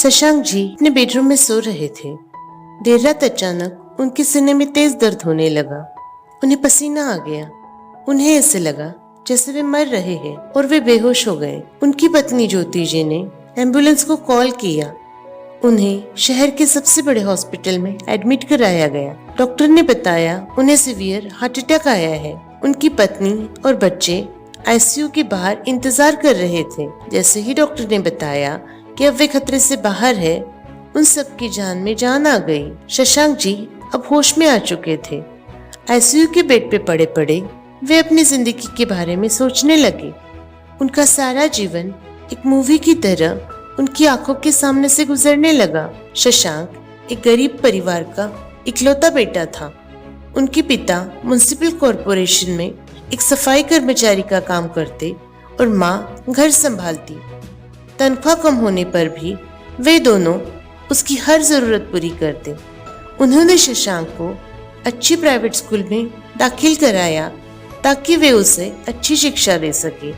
शशांक जी अपने बेडरूम में सो रहे थे। देर रात अचानक उनके सीने में तेज दर्द होने लगा। उन्हें पसीना आ गया। उन्हें ऐसे लगा जैसे वे मर रहे हैं और वे बेहोश हो गए। उनकी पत्नी ज्योति जी ने एम्बुलेंस को कॉल किया। उन्हें शहर के सबसे बड़े हॉस्पिटल में एडमिट कराया गया। डॉक्टर ने बताया उन्हें सीवियर हार्ट अटैक आया है। उनकी पत्नी और बच्चे आईसीयू के बाहर इंतजार कर रहे थे। जैसे ही डॉक्टर ने बताया कि अब वे खतरे से बाहर है, उन सब की जान में जान आ गई। शशांक जी अब होश में आ चुके थे। आईसीयू के बेड पे पड़े पड़े वे अपनी जिंदगी के बारे में सोचने लगे। उनका सारा जीवन एक मूवी की तरह उनकी आंखों के सामने से गुजरने लगा। शशांक एक गरीब परिवार का इकलौता बेटा था। उनके पिता म्युनिसिपल कॉरपोरेशन में एक सफाई कर्मचारी का काम करते और माँ घर संभालती। तनख्वाह कम होने पर भी वे दोनों उसकी हर जरूरत पूरी करते। उन्होंने शशांक को अच्छी प्राइवेट स्कूल में दाखिल कराया ताकि वे उसे अच्छी शिक्षा दे सके।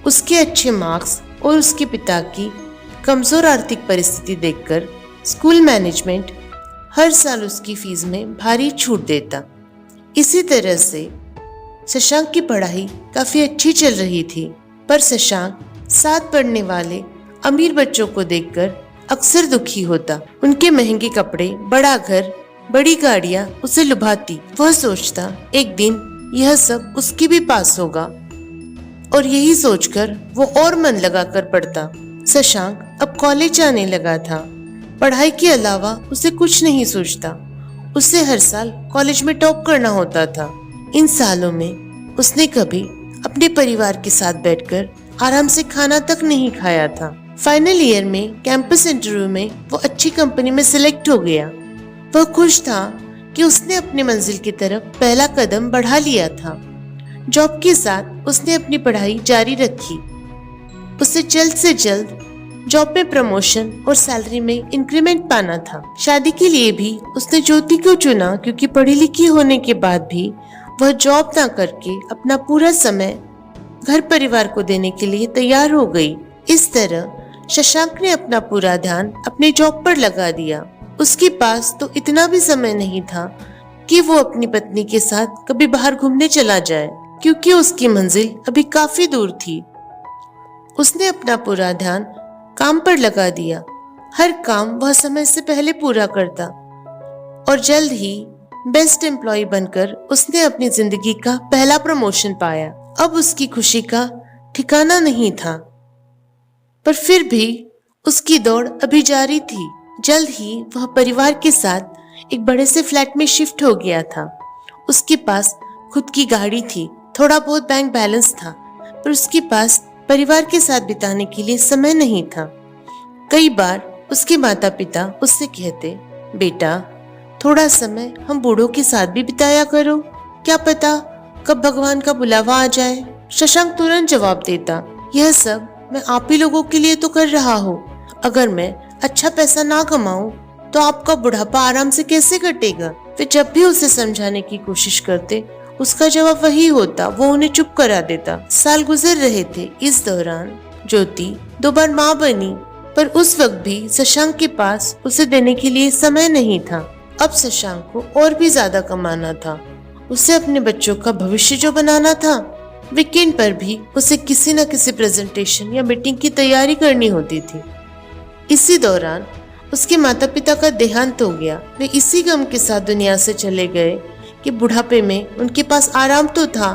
उसके अच्छे मार्क्स और उसके पिता की कमजोर आर्थिक परिस्थिति देखकर स्कूल मैनेजमेंट हर साल उसकी फीस में भारी छूट देता। इसी तरह से शशांक की पढ़ाई काफी अच्छी चल रही थी, पर शशांक साथ पढ़ने वाले अमीर बच्चों को देखकर अक्सर दुखी होता। उनके महंगे कपड़े, बड़ा घर, बड़ी गाड़ियां उसे लुभाती। वह सोचता एक दिन यह सब उसके भी पास होगा और यही सोचकर वो और मन लगाकर पढ़ता। शशांक अब कॉलेज जाने लगा था। पढ़ाई के अलावा उसे कुछ नहीं सोचता। उसे हर साल कॉलेज में टॉप करना होता था। इन सालों में उसने कभी अपने परिवार के साथ बैठकर आराम से खाना तक नहीं खाया था। फाइनल ईयर में कैंपस इंटरव्यू में वो अच्छी कंपनी में सिलेक्ट हो गया। वह खुश था कि उसने अपनी मंजिल की तरफ पहला कदम बढ़ा लिया था। जॉब के साथ उसने अपनी पढ़ाई जारी रखी। उसे जल्द से जल्द जॉब में प्रमोशन और सैलरी में इंक्रीमेंट पाना था। शादी के लिए भी उसने ज्योति को चुना क्योंकि पढ़ी लिखी होने के बाद भी वह जॉब ना करके अपना पूरा समय घर परिवार को देने के लिए तैयार हो गई। इस तरह शशांक ने अपना पूरा ध्यान अपने जॉब पर लगा दिया। उसके पास तो इतना भी समय नहीं था कि वो अपनी पत्नी के साथ कभी बाहर घूमने चला जाए, क्योंकि उसकी मंजिल अभी काफी दूर थी। उसने अपना पूरा ध्यान काम पर लगा दिया। हर काम वह समय से पहले पूरा करता और जल्द ही बेस्ट एम्प्लॉय बनकर उसने अपनी जिंदगी का पहला प्रमोशन पाया। अब उसकी खुशी का ठिकाना नहीं था, पर फिर भी उसकी दौड़ अभी जारी थी। जल्द ही वह परिवार के साथ एक बड़े से फ्लैट में शिफ्ट हो गया था। उसके पास खुद की गाड़ी थी, थोड़ा बहुत बैंक बैलेंस था, पर उसके पास परिवार के साथ बिताने के लिए समय नहीं था। कई बार उसके माता पिता उससे कहते, बेटा थोड़ा समय हम बूढ़ों के साथ भी बिताया करो, क्या पता कब भगवान का बुलावा आ जाए। शशांक तुरंत जवाब देता, यह सब मैं आप ही लोगों के लिए तो कर रहा हूँ। अगर मैं अच्छा पैसा ना कमाऊं तो आपका बुढ़ापा आराम से कैसे कटेगा। वे जब भी उसे समझाने की कोशिश करते, उसका जवाब वही होता, वो उन्हें चुप करा देता। साल गुजर रहे थे। इस दौरान ज्योति 2 बार माँ बनी, पर उस वक्त भी शशांक के पास उसे देने के लिए समय नहीं था। अब शशांक को और भी ज्यादा कमाना था। उसे अपने बच्चों का भविष्य जो बनाना था। वीकेंड पर भी उसे किसी न किसी प्रेजेंटेशन या मीटिंग की तैयारी करनी होती थी। इसी दौरान उसके माता पिता का देहांत हो गया। वे इसी गम के साथ दुनिया से चले गए कि बुढ़ापे में उनके पास आराम तो था,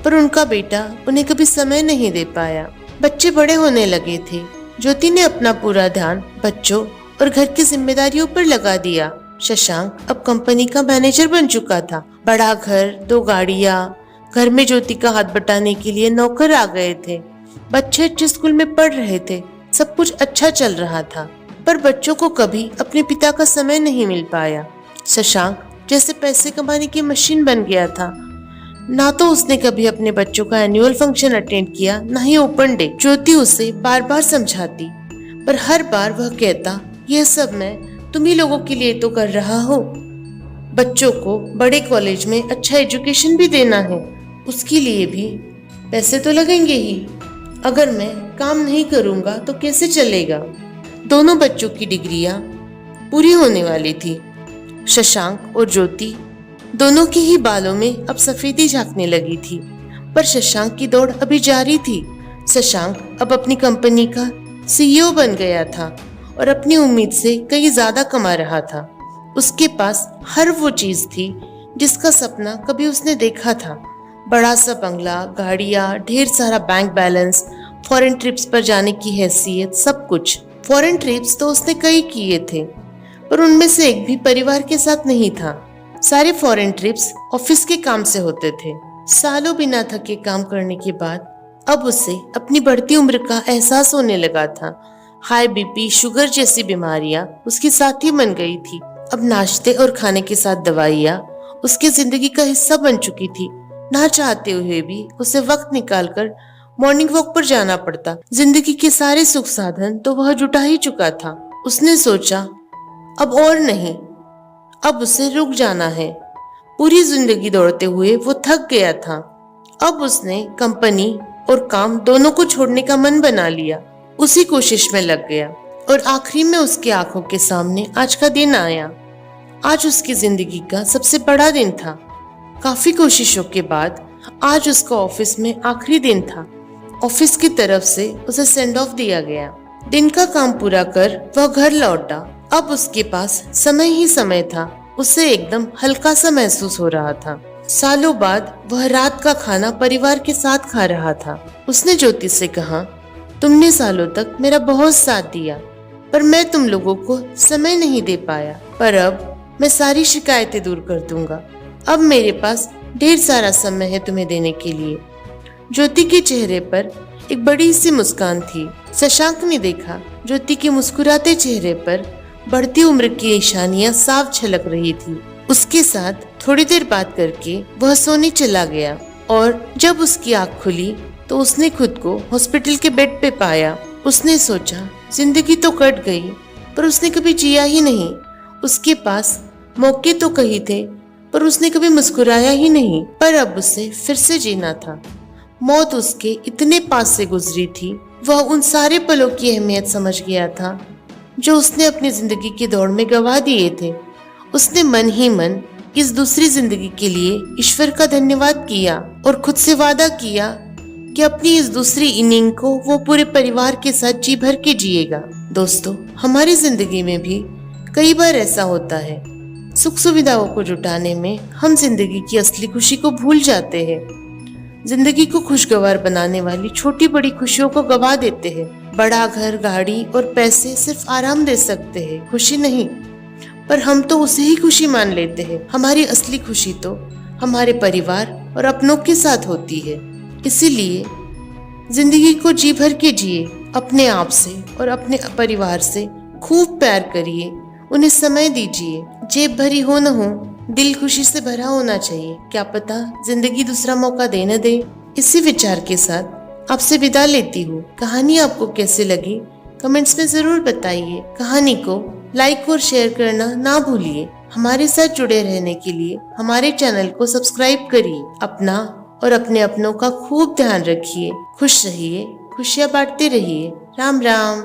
पर उनका बेटा उन्हें कभी समय नहीं दे पाया। बच्चे बड़े होने लगे थे। ज्योति ने अपना पूरा ध्यान बच्चों और घर की जिम्मेदारियों पर लगा दिया। शशांक अब कंपनी का मैनेजर बन चुका था। बड़ा घर, 2 गाड़ियां, घर में ज्योति का हाथ बटाने के लिए नौकर आ गए थे। बच्चे अच्छे स्कूल में पढ़ रहे थे। सब कुछ अच्छा चल रहा था, पर बच्चों को कभी अपने पिता का समय नहीं मिल पाया। शशांक जैसे पैसे कमाने की मशीन बन गया था। ना तो उसने कभी अपने बच्चों का एनुअल फंक्शन अटेंड किया, ना ही ओपन डे। ज्योति उसे बार बार समझाती, पर हर बार वह कहता, यह सब मैं तुम्ही लोगों के लिए तो कर रहा हूँ। बच्चों को बड़े कॉलेज में अच्छा एजुकेशन भी देना है, उसके लिए भी पैसे तो लगेंगे ही। अगर मैं काम नहीं करूँगा तो कैसे चलेगा। दोनों बच्चों की डिग्रियां पूरी होने वाली थी। शशांक और ज्योति दोनों के ही बालों में अब सफेदी झांकने लगी थी, पर शशांक की दौड़ अभी जारी थी। शशांक अब अपनी कंपनी का सीईओ बन गया था और अपनी उम्मीद से कहीं ज्यादा कमा रहा था। उसके पास हर वो चीज थी जिसका सपना कभी उसने देखा था। बड़ा सा बंगला, गाड़ियां, ढेर सारा बैंक बैलेंस, फॉरेन ट्रिप्स पर जाने की हैसियत, सब कुछ। फॉरेन ट्रिप्स तो उसने कई किए थे, पर उनमें से एक भी परिवार के साथ नहीं था। सारे फॉरेन ट्रिप्स ऑफिस के काम से होते थे। सालों बिना थके काम करने के बाद अब उसे अपनी बढ़ती उम्र का एहसास होने लगा था। हाई बीपी, शुगर जैसी बीमारियां उसकी साथी बन गई थी। अब नाश्ते और खाने के साथ दवाइयां उसकी जिंदगी का हिस्सा बन चुकी थी। ना चाहते हुए भी उसे वक्त निकालकर मॉर्निंग वॉक पर जाना पड़ता। जिंदगी के सारे सुख साधन तो वह जुटा ही चुका था। उसने सोचा अब और नहीं, अब उसे रुक जाना है। पूरी जिंदगी दौड़ते हुए वो थक गया था। अब उसने कंपनी और काम दोनों को छोड़ने का मन बना लिया। उसी कोशिश में लग गया और आखिरी में उसकी आंखों के सामने आज का दिन आया। आज उसकी जिंदगी का सबसे बड़ा दिन था। काफी कोशिशों के बाद आज उसका ऑफिस में आखिरी दिन था। ऑफिस की तरफ से उसे सेंड ऑफ दिया गया। दिन का काम पूरा कर वह घर लौटा। अब उसके पास समय ही समय था। उसे एकदम हल्का सा महसूस हो रहा था। सालों बाद वह रात का खाना परिवार के साथ खा रहा था। उसने ज्योति से कहा, तुमने सालों तक मेरा बहुत साथ दिया, पर मैं तुम लोगों को समय नहीं दे पाया। पर अब मैं सारी शिकायतें दूर कर दूंगा। अब मेरे पास ढेर सारा समय है तुम्हें देने के लिए। ज्योति के चेहरे पर एक बड़ी सी मुस्कान थी। शशांक ने देखा ज्योति के मुस्कुराते चेहरे पर बढ़ती उम्र की निशानियां साफ झलक रही थी। उसके साथ थोड़ी देर बात करके वह सोने चला गया और जब उसकी आंख खुली तो उसने खुद को हॉस्पिटल के बेड पे पाया। उसने सोचा जिंदगी तो कट गई, पर उसने कभी जिया ही नहीं। उसके पास मौके तो कई थे, पर उसने कभी मुस्कुराया ही नहीं। पर अब उसे फिर से जीना था। मौत उसके इतने पास से गुजरी थी। वह उन सारे पलों की अहमियत समझ गया था जो उसने अपनी जिंदगी की दौड़ में गंवा दिए थे। उसने मन ही मन इस दूसरी जिंदगी के लिए ईश्वर का धन्यवाद किया और खुद से वादा किया कि अपनी इस दूसरी इनिंग को वो पूरे परिवार के साथ जी भर के जिएगा। दोस्तों, हमारी जिंदगी में भी कई बार ऐसा होता है। सुख सुविधाओं को जुटाने में हम जिंदगी की असली खुशी को भूल जाते हैं। जिंदगी को खुशगवार बनाने वाली छोटी बड़ी खुशियों को गवा देते हैं। बड़ा घर, गाड़ी और पैसे सिर्फ आराम दे सकते हैं, खुशी नहीं। पर हम तो उसे ही खुशी मान लेते हैं। हमारी असली खुशी तो हमारे परिवार और अपनों के साथ होती है। इसीलिए जिंदगी को जी भर के जिए, अपने आप से और अपने परिवार से खूब प्यार करिए, उन्हें समय दीजिए। जेब भरी हो न हो, दिल खुशी से भरा होना चाहिए। क्या पता जिंदगी दूसरा मौका दे न दे। इसी विचार के साथ आपसे विदा लेती हूँ। कहानी आपको कैसे लगी कमेंट्स में जरूर बताइए। कहानी को लाइक और शेयर करना ना भूलिए। हमारे साथ जुड़े रहने के लिए हमारे चैनल को सब्सक्राइब करिए। अपना और अपने अपनों का खूब ध्यान रखिए। खुश रहिए, खुशियाँ बांटते रहिए। राम राम।